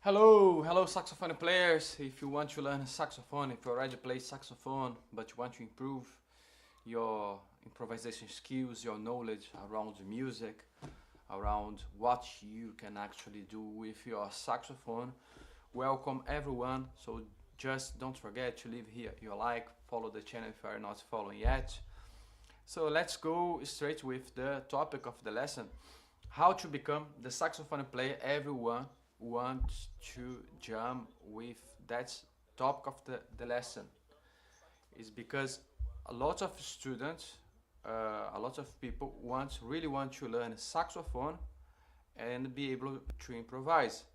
Hello saxophone players. If you want to learn saxophone, if you already play saxophone but you want to improve your improvisation skills, your knowledge around music, around what you can actually do with your saxophone, welcome everyone. So just don't forget to leave here your like, follow the channel if you are not following yet. So let's go straight with the topic of the lesson. How to become the saxophone player everyone wants to jump with. That topic of the lesson is because a lot of students, a lot of people really want to learn saxophone and be able to improvise,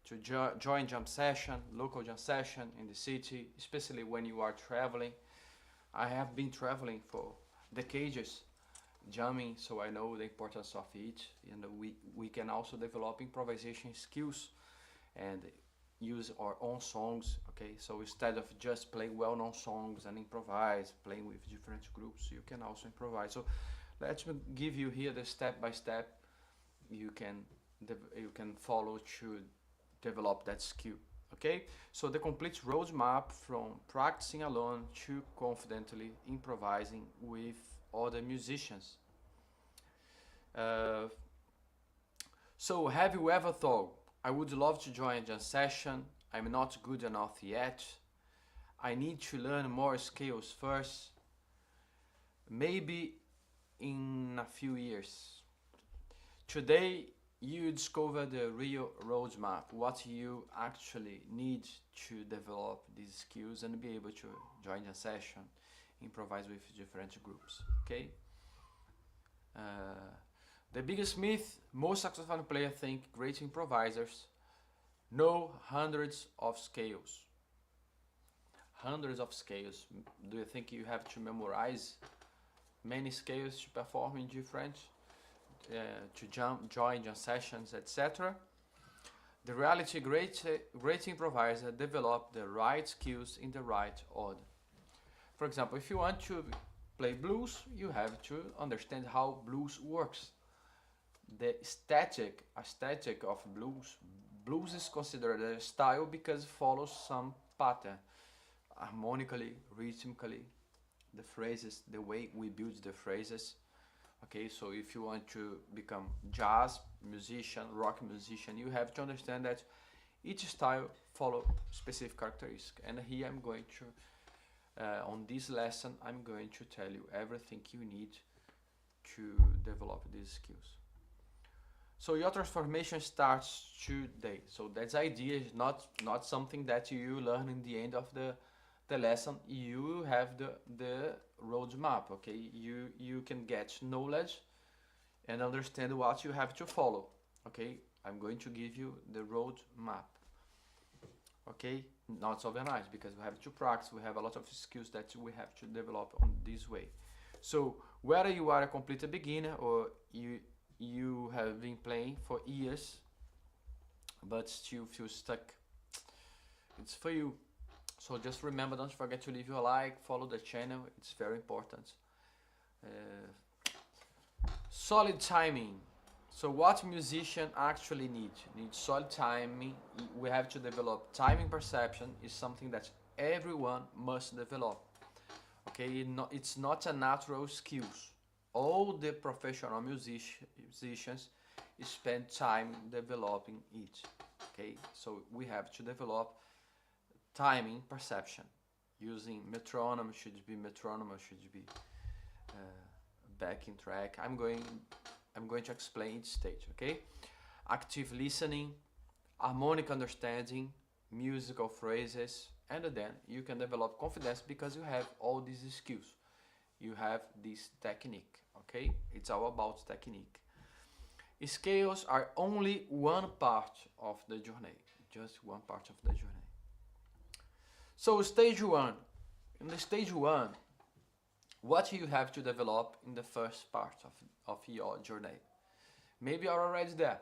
to join jam session, local jam session in the city, especially when you are traveling. I have been traveling for decades jamming, so I know the importance of it, and we can also develop improvisation skills and use our own songs. Okay, so instead of just playing well-known songs and improvise, playing with different groups, you can also improvise. So let me give you here the step by step you can follow to develop that skill. Okay, so the complete roadmap from practicing alone to confidently improvising with other musicians. Uh, so have you ever thought, I would love to join a jam session, I'm not good enough yet, I need to learn more skills first, maybe in a few years. Today you discover the real roadmap, what you actually need to develop these skills and be able to join a session, improvise with different groups. Okay. Uh, the biggest myth: most saxophone players think great improvisers know hundreds of scales. Hundreds of scales. Do you think you have to memorize many scales to perform in different, to join jam sessions, etc.? The reality: great improviser develop the right skills in the right order. For example, if you want to play blues, you have to understand how blues works. The aesthetic of blues. Blues is considered a style because it follows some pattern, harmonically, rhythmically, the phrases, the way we build the phrases. Okay, so if you want to become jazz musician, rock musician, you have to understand that each style follow specific characteristics. And here I'm going to, on this lesson, I'm going to tell you everything you need to develop these skills. So your transformation starts today. So that idea is not something that you learn in the end of the lesson. You have the roadmap. Okay, you can get knowledge and understand what you have to follow. Okay, I'm going to give you the roadmap. Okay, not overnight because we have to practice. We have a lot of skills that we have to develop on this way. So whether you are a complete beginner or you have been playing for years but still feel stuck, it's for you. So just remember, don't forget to leave your like, follow the channel, it's very important. Solid timing. So what musician actually need solid timing. We have to develop timing perception, is something that everyone must develop. Okay, it's not a natural skills. All the professional musicians spend time developing it. Okay, so we have to develop timing perception using metronome. Should be metronome or should be backing track. I'm going to explain each stage. Okay, active listening, harmonic understanding, musical phrases, and then you can develop confidence because you have all these skills. You have this technique. Okay, it's all about technique. Scales are only one part of the journey, just one part of the journey. So stage one. In the stage one, what you have to develop in the first part of your journey? Maybe you're already there.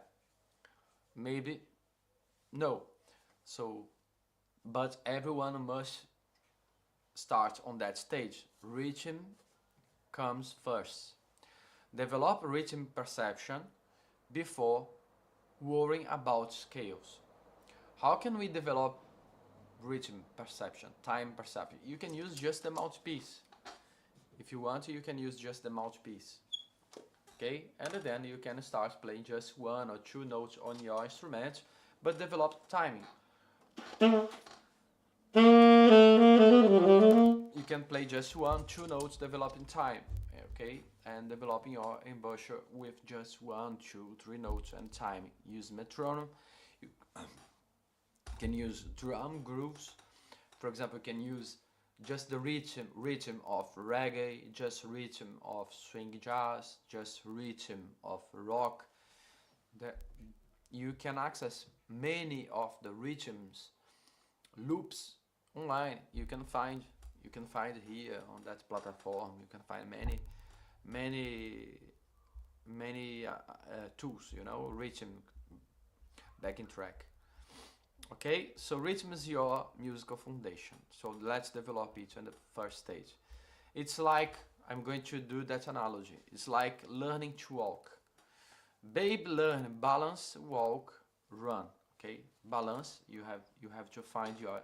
Maybe no. So, but everyone must start on that stage. Rhythm comes first. Develop rhythm perception before worrying about scales. How can we develop rhythm perception, time perception? You can use just the mouthpiece. If you want to, you can use just the mouthpiece. Okay, and then you can start playing just one or two notes on your instrument, but develop timing. You can play just one, two notes, developing time, okay, and developing your embouchure with just one, two, three notes and timing. Use metronome. You can use drum grooves. For example, you can use just the rhythm of reggae, just rhythm of swing jazz, just rhythm of rock. You can access many of the rhythms, loops online. You can find here on that platform. You can find many tools. You know, rhythm backing track. Okay, so rhythm is your musical foundation. So let's develop it in the first stage. It's like, I'm going to do that analogy. It's like learning to walk. Babe, learn balance, walk, run. Okay, balance. You have to find your.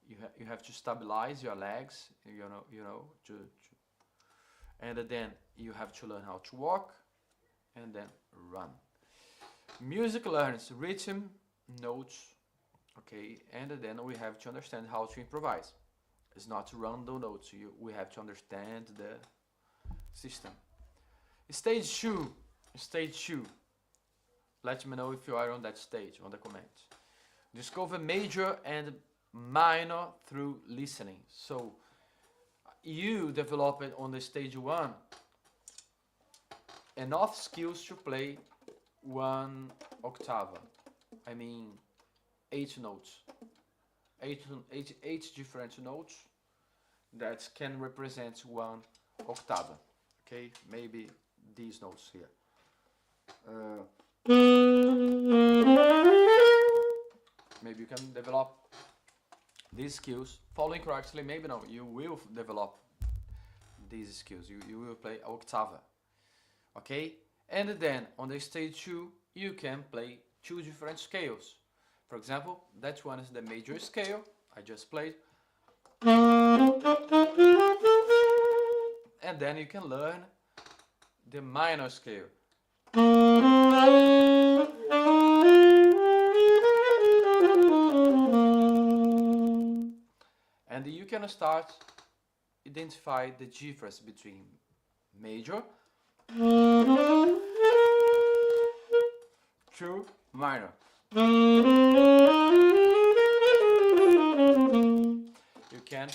You have to stabilize your legs. And then you have to learn how to walk, and then run. Music learns rhythm, notes, okay, and then we have to understand how to improvise. It's not to run the notes. We have to understand the system. Stage two. Let me know if you are on that stage on the comments. Discover major and minor through listening. So you develop it on the stage one enough skills to play one octave. I mean 8 notes. 8 different notes that can represent one octave. Okay, maybe these notes here. Maybe you can develop these skills following correctly. Maybe no, you will develop these skills. You will play octave. Okay, and then on the stage 2 you can play 2 different scales. For example, that one is the major scale I just played, and then you can learn the minor scale. And you can start identify the difference between major to minor. You can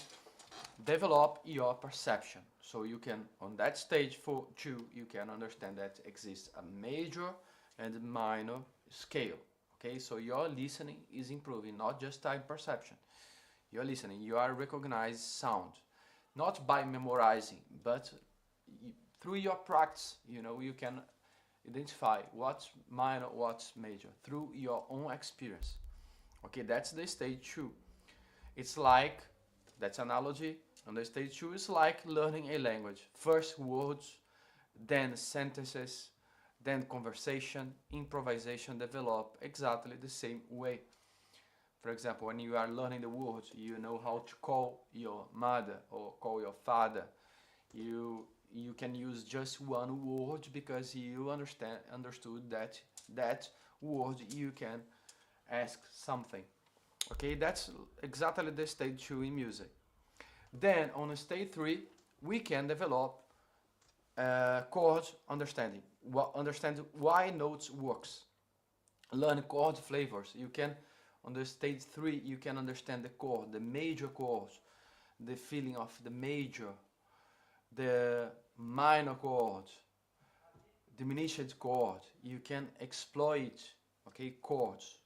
develop your perception. So you can, on that stage 2, you can understand that exists a major and minor scale. Okay, so your listening is improving, not just time perception. You're listening, you are recognizing sound, not by memorizing, but through your practice. You can identify what's minor, what's major through your own experience. Okay, that's the stage 2. It's like, that's analogy. On the stage 2 is like learning a language. First words, then sentences, then conversation, improvisation develop exactly the same way. For example, when you are learning the words, you know how to call your mother or call your father. You can use just one word because you understood that word you can ask something. Okay, that's exactly the stage 2 in music. Then on stage 3 we can develop chord understanding. Understand why notes works. Learn chord flavors. You can, on the stage 3, you can understand the chord, the major chords, the feeling of the major, the minor chord, diminished chord. You can exploit, okay, chords.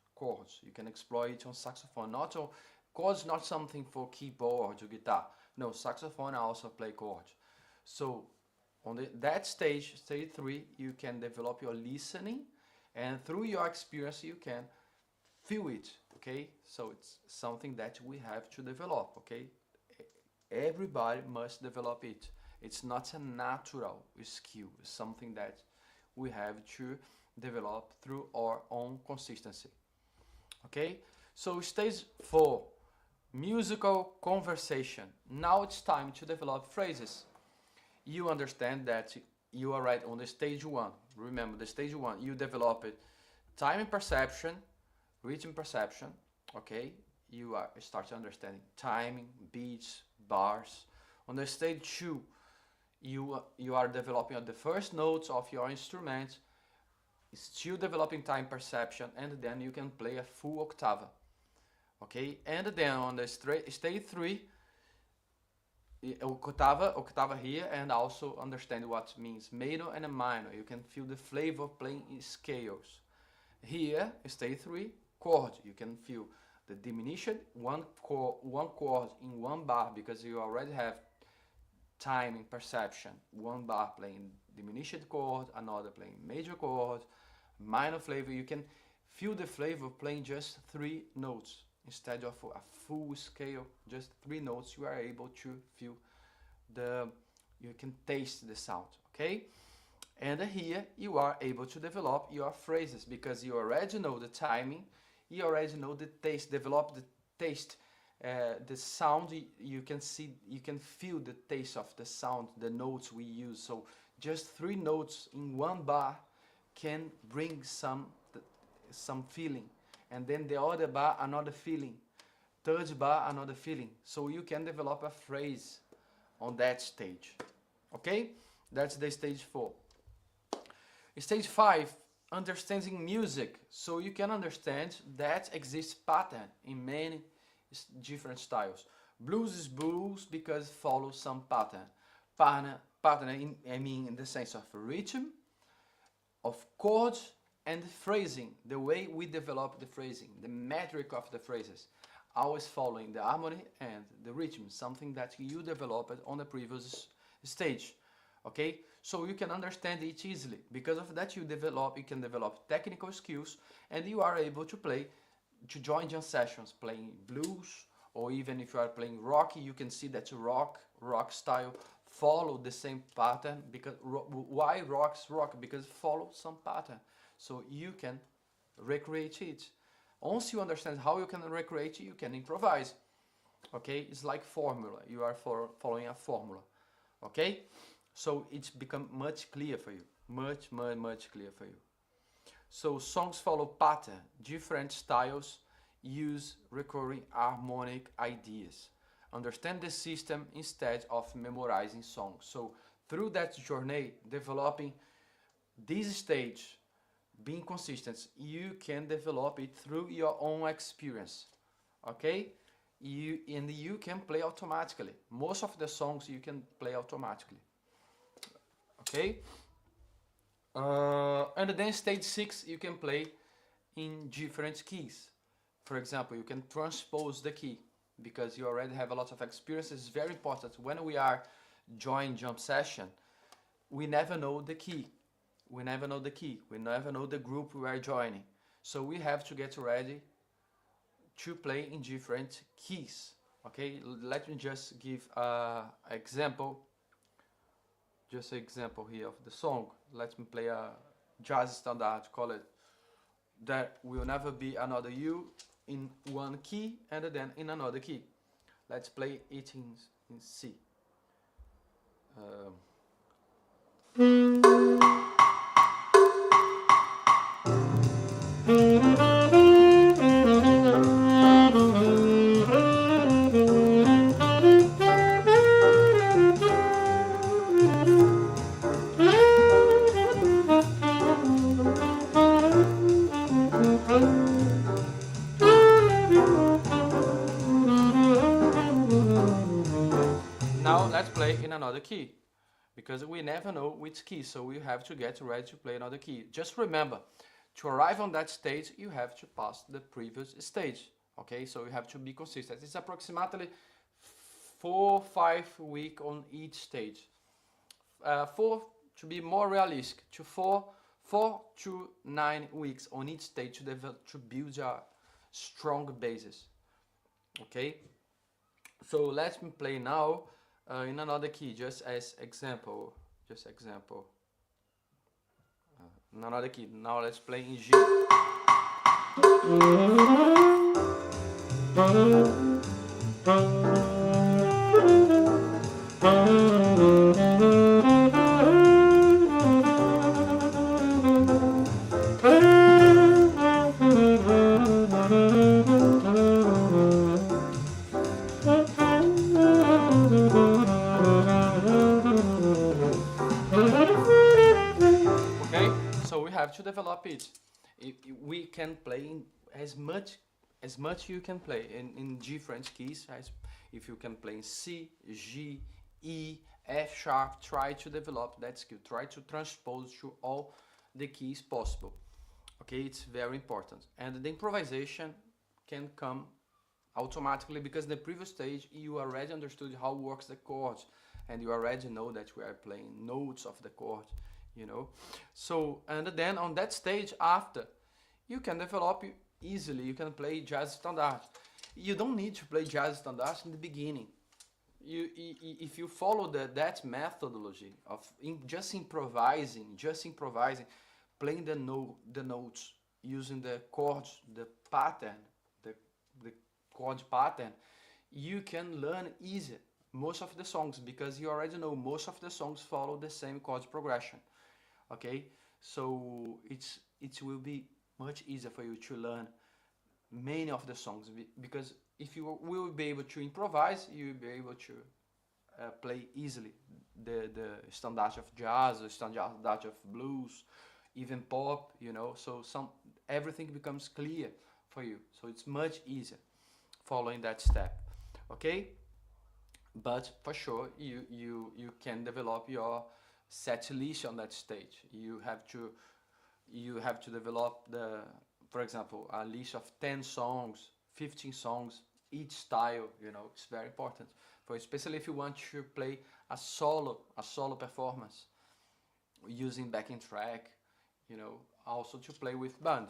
You can exploit on saxophone. Not all chords, not something for keyboard or guitar. No, saxophone also play chords. So on that stage 3, you can develop your listening, and through your experience you can feel it. Okay, so it's something that we have to develop. Okay, everybody must develop it. It's not a natural skill. It's something that we have to develop through our own consistency. Okay, so stage 4, musical conversation. Now it's time to develop phrases. You understand that you are right on the stage 1. Remember, the stage 1, you develop it time perception, rhythm perception. Okay, you are start understanding timing, beats, bars. On the stage 2, you are developing the first notes of your instrument, still developing time perception, and then you can play a full octave. Okay, and then on the stage 3, octave here, and also understand what means major and a minor. You can feel the flavor playing in scales. Here, stage 3, chord. You can feel the diminished one chord in one bar, because you already have timing perception. One bar playing diminished chord, another playing major chord, minor flavor. You can feel the flavor playing just 3 notes instead of a full scale, just 3 notes. You are able to feel you can taste the sound. Okay, and here you are able to develop your phrases, because you already know the timing, you already know the taste, develop the taste, the sound. You can see, you can feel the taste of the sound, the notes we use. So just 3 notes in one bar can bring some feeling, and then the other bar another feeling, third bar another feeling. So you can develop a phrase on that stage. Okay, that's the stage 4. Stage 5, understanding music. So you can understand that exists pattern in many different styles. Blues is blues because it follows some pattern. Pattern I mean in the sense of rhythm, of chords, and phrasing. The way we develop the phrasing, the metric of the phrases, always following the harmony and the rhythm, something that you developed on the previous stage. Okay, so you can understand it easily. Because of that, you can develop technical skills, and you are able to join jam sessions playing blues, or even if you are playing rock, you can see that rock style follow the same pattern. Because why rock? Because follow some pattern, so you can recreate it. Once you understand how you can recreate it, you can improvise. Okay, it's like formula. You are following a formula. Okay, so it's become much clear for you, much clear for you. So songs follow pattern. Different styles use recurring harmonic ideas. Understand the system instead of memorizing songs. So through that journey, developing this stage, being consistent, you can develop it through your own experience. Okay, you can play automatically. Most of the songs you can play automatically. Okay, and then stage 6, you can play in different keys. For example, you can transpose the key, because you already have a lot of experience. It's very important when we are joining jump session. We never know the key. We never know the key. We never know the group we are joining. So we have to get ready to play in different keys. Okay, let me just give an example. Just an example here of the song. Let me play a jazz standard, call it "There Will Never Be Another You" in one key, and then in another key. Let's play it in C. Now let's play in another key, because we never know which key, so we have to get ready to play another key. Just remember, to arrive on that stage, you have to pass the previous stage. Okay, so you have to be consistent. It's approximately 4-5 weeks on each stage. 4 to be more realistic, to 4 to 9 weeks on each stage to build a strong basis. Okay, so let me play now in another key, just as example. In another key. Now let's play in G. Okay, so we have to develop it. We can play in as much you can play in different keys. As if you can play in C, G, E, F sharp, try to develop that skill. Try to transpose to all the keys possible. Okay, it's very important. And the improvisation can come automatically because the previous stage you already understood how works the chords and you already know that we are playing notes of the chord, you know. So and then on that stage after you can develop easily. You can play jazz standards. You don't need to play jazz standards in the beginning. If you follow that methodology of just improvising, playing the notes using the chords, the pattern, the chord pattern, you can learn easy most of the songs because you already know most of the songs follow the same chord progression. Okay, so it will be much easier for you to learn many of the songs because if you will be able to improvise, you will be able to play easily the standards of jazz, the standards of blues, even pop, you know. So everything becomes clear for you. So it's much easier following that step. Okay, but for sure you can develop your set list on that stage. You have to develop for example, a list of 10 songs, 15 songs, each style. You know, it's very important for especially if you want to play a solo performance using backing track. You know, also to play with band.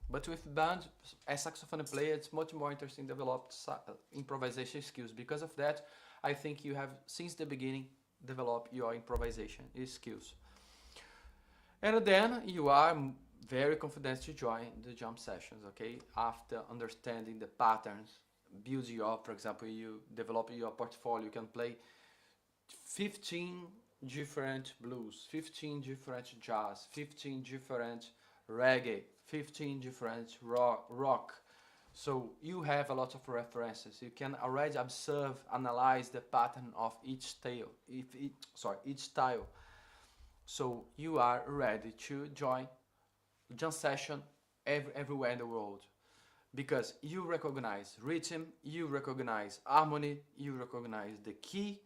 But with band, as saxophone player, it's much more interesting to develop improvisation skills. Because of that, I think you have, since the beginning, developed your improvisation skills. And then you are very confident to join the jam sessions, okay? After understanding the patterns, build your, for example, you develop your portfolio, you can play 15 different blues, 15 different jazz, 15 different reggae, 15 different rock. So you have a lot of references. You can already observe, analyze the pattern of each style. So you are ready to join jam session everywhere in the world because you recognize rhythm, you recognize harmony, you recognize the key,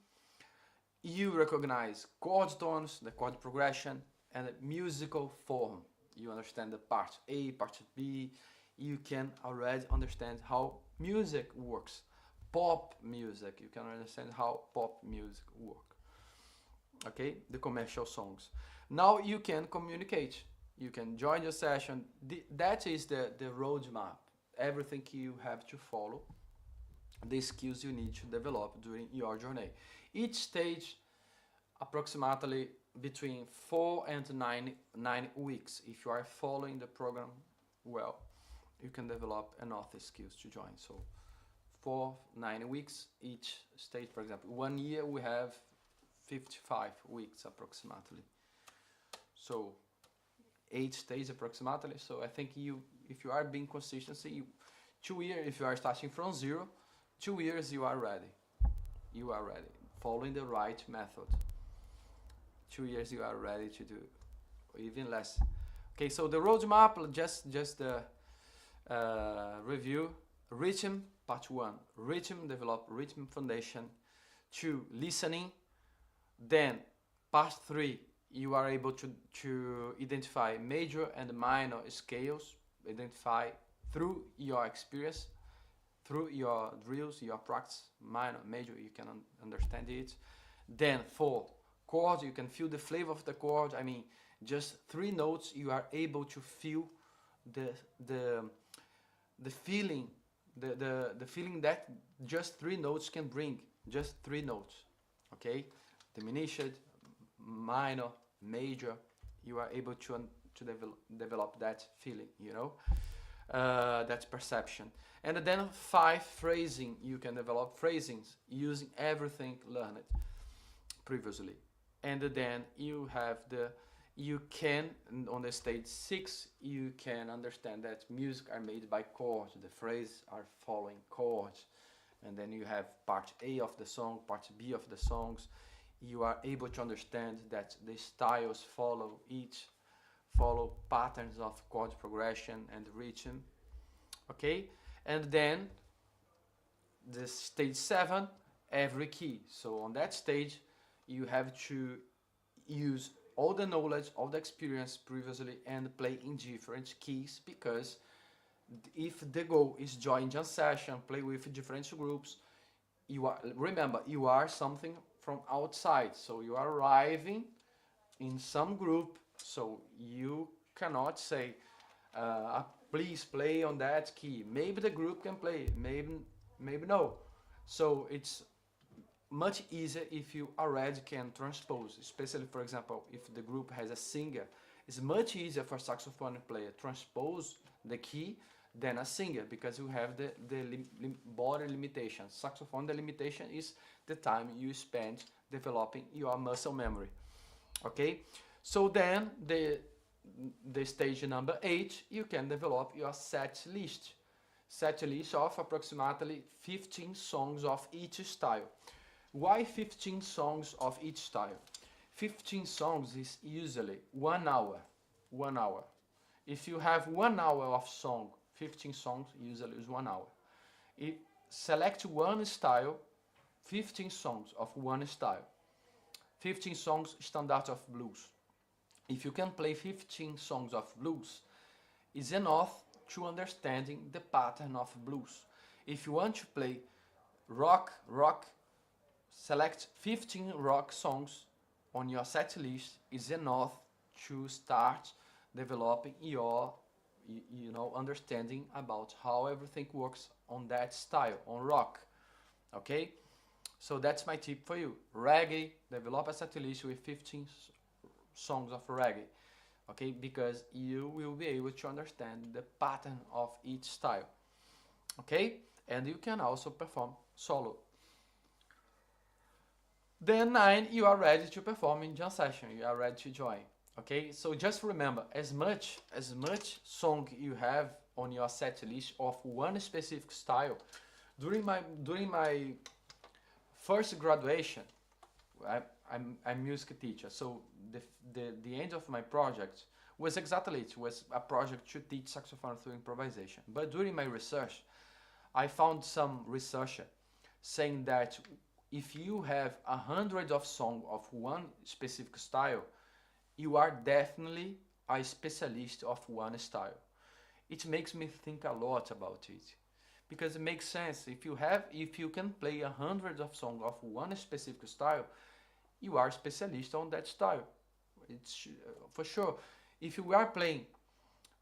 you recognize chord tones, the chord progression, and the musical form. You understand the part A, part B. You can already understand how music works. Pop music, you can understand how pop music works. Okay, the commercial songs. Now you can communicate. You can join your session. That is the roadmap. Everything you have to follow, the skills you need to develop during your journey. Each stage approximately between 4 and 9 weeks. If you are following the program well, you can develop enough skills to join. So 4-9 weeks each stage. For example, 1 year we have 55 weeks approximately. So 8 stages approximately. So I think if you are being consistency, 2 years, if you are starting from 0, 2 years you are ready. You are ready, following the right method. 2 years you are ready to do, even less. Okay, so the roadmap, just the review. Rhythm, part 1. Rhythm, develop rhythm foundation. 2, listening. Then part 3, you are able to identify major and minor scales, identify through your experience, through your drills, your practice, minor, major, you can understand it. Then 4, chords, you can feel the flavor of the chord. I mean, just 3 notes, you are able to feel the feeling, the feeling that just 3 notes can bring, just 3 notes, okay? Diminished, minor, major, you are able to develop that feeling, you know. That's perception. And then 5, phrasing. You can develop phrasings using everything learned previously. And then you have you can, on the stage 6, you can understand that music are made by chords. The phrases are following chords. And then you have part A of the song, part B of the songs. You are able to understand that the styles follow patterns of chord progression and rhythm. Okay? And then the stage 7, every key. So on that stage, you have to use all the knowledge, all the experience previously and play in different keys, because if the goal is join jam session, play with different groups, remember, you are something from outside, so you are arriving in some group, so you cannot say, please play on that key. Maybe the group can play, maybe no. So it's much easier if you already can transpose, especially, for example, if the group has a singer. It's much easier for a saxophone player transpose the key than a singer, because you have the body limitation. Saxophone, the limitation is the time you spend developing your muscle memory. Okay, so then the stage number 8, you can develop your set list of approximately 15 songs of each style. Why 15 songs of each style? 15 songs is usually 1 hour. 1 hour. If you have 1 hour of song, 15 songs usually is 1 hour. Select one style, 15 songs of one style. 15 songs standard of blues. If you can play 15 songs of blues, is enough to understanding the pattern of blues. If you want to play rock, select 15 rock songs on your set list is enough to start developing your understanding about how everything works on that style, on rock. Okay, so that's my tip for you. Reggae, develop a set list with 15 songs of reggae. Okay, because you will be able to understand the pattern of each style. Okay, and you can also perform solo. Then 9, you are ready to perform in jam session. You are ready to join. Okay, so just remember, as much song you have on your set list of one specific style. During my first graduation, I'm a music teacher, so the end of my project was exactly it. Was a project to teach saxophone through improvisation. But during my research, I found some researcher saying that if you have 100 of songs of one specific style, you are definitely a specialist of one style. It makes me think a lot about it, because it makes sense. If you can play 100 of songs of one specific style, you are a specialist on that style. It's for sure. If you are playing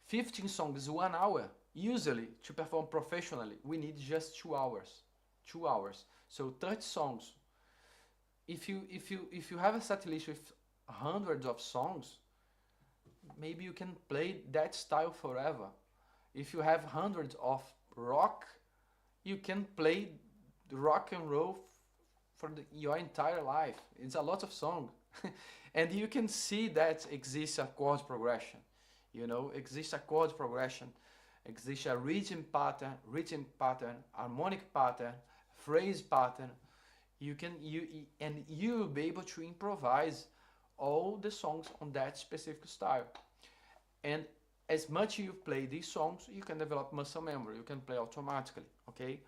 15 songs 1 hour, usually to perform professionally, we need just 2 hours. 2 hours. So 30 songs. If you have a set list with hundreds of songs, maybe you can play that style forever. If you have hundreds of rock, you can play rock and roll for your entire life. It's a lot of song. And you can see that exists a chord progression. Exists a chord progression, exists a rhythm pattern, harmonic pattern, phrase pattern. You'll be able to improvise all the songs on that specific style. And as much you play these songs, you can develop muscle memory. You can play automatically. Okay,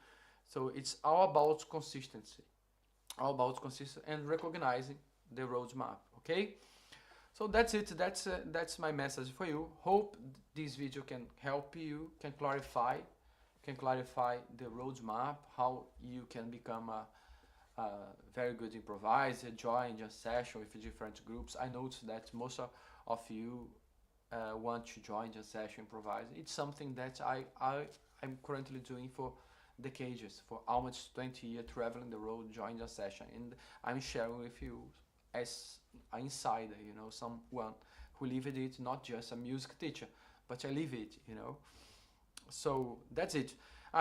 so it's all about consistency, and recognizing the roadmap. Okay, so that's it. That's my message for you. Hope this video can help you, can clarify the roadmap, how you can become a very good improviser, join a session with different groups. I noticed that most of you want to join a session improvise. It's something that I'm currently doing for decades, for almost 20 years, traveling the road, joining a session, and I'm sharing with you as an insider, someone who lived it, not just a music teacher, but I live it, So that's it.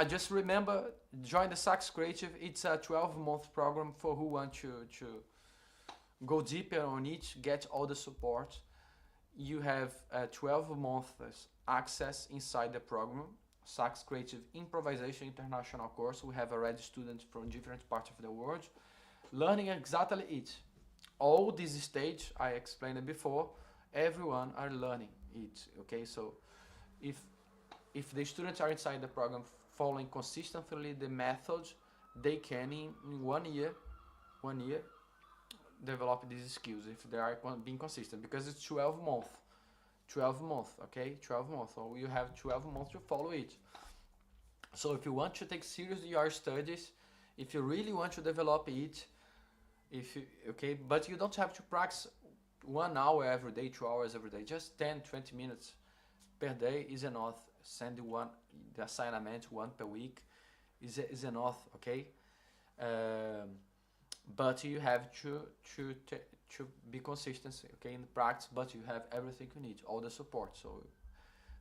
Just remember, join the Sax Creative. It's a 12-month program for who want to go deeper on it, get all the support. You have 12 months access inside the program. Sax Creative Improvisation International course. We have already students from different parts of the world learning exactly it. All this stage I explained it before, everyone are learning it. Okay, so if the students are inside the program following consistently the methods, they can in 1 year develop these skills if they are being consistent, because it's 12 months, okay, 12 months, so you have 12 months to follow it. So if you want to take seriously your studies, if you really want to develop it, if you, okay, but you don't have to practice 1 hour every day, 2 hours every day, just 10-20 minutes per day is enough. Send one the assignment, one per week is enough, okay. But you have to be consistent, okay, in practice, but you have everything you need, all the support. So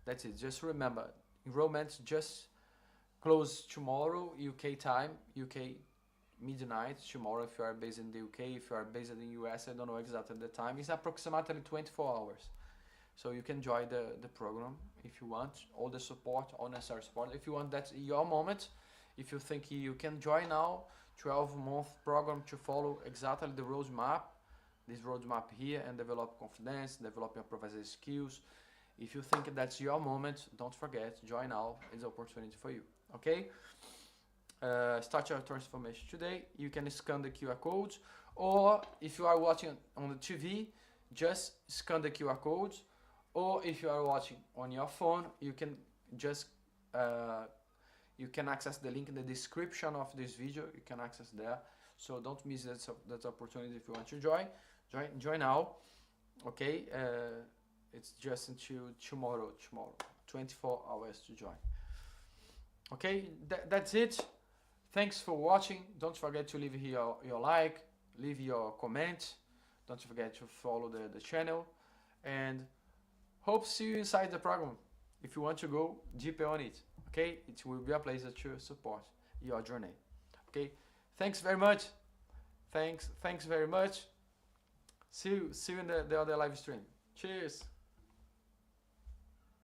that's it. Just remember, enrollment just close tomorrow UK time, UK midnight tomorrow if you are based in the UK. If you are based in the US, I don't know exactly the time. It's approximately 24 hours. So you can join the program if you want, all the support, all necessary support. If you want, that's your moment. If you think you can join now, 12-month program to follow exactly the roadmap, this roadmap here, and develop confidence, develop your improvisation skills. If you think that's your moment, don't forget, join now. It's an opportunity for you, okay? Start your transformation today. You can scan the QR codes, or if you are watching on the TV, just scan the QR codes, or if you are watching on your phone, you can just you can access the link in the description of this video. You can access there, so don't miss that opportunity. If you want to join now, okay. It's just until tomorrow, 24 hours to join, okay. That's it. Thanks for watching. Don't forget to leave here your like, leave your comment. Don't forget to follow the channel, and hope to see you inside the program if you want to go deeper on it, okay. It will be a pleasure to support your journey, okay. Thanks very much. Thanks very much. See you in the other live stream. Cheers.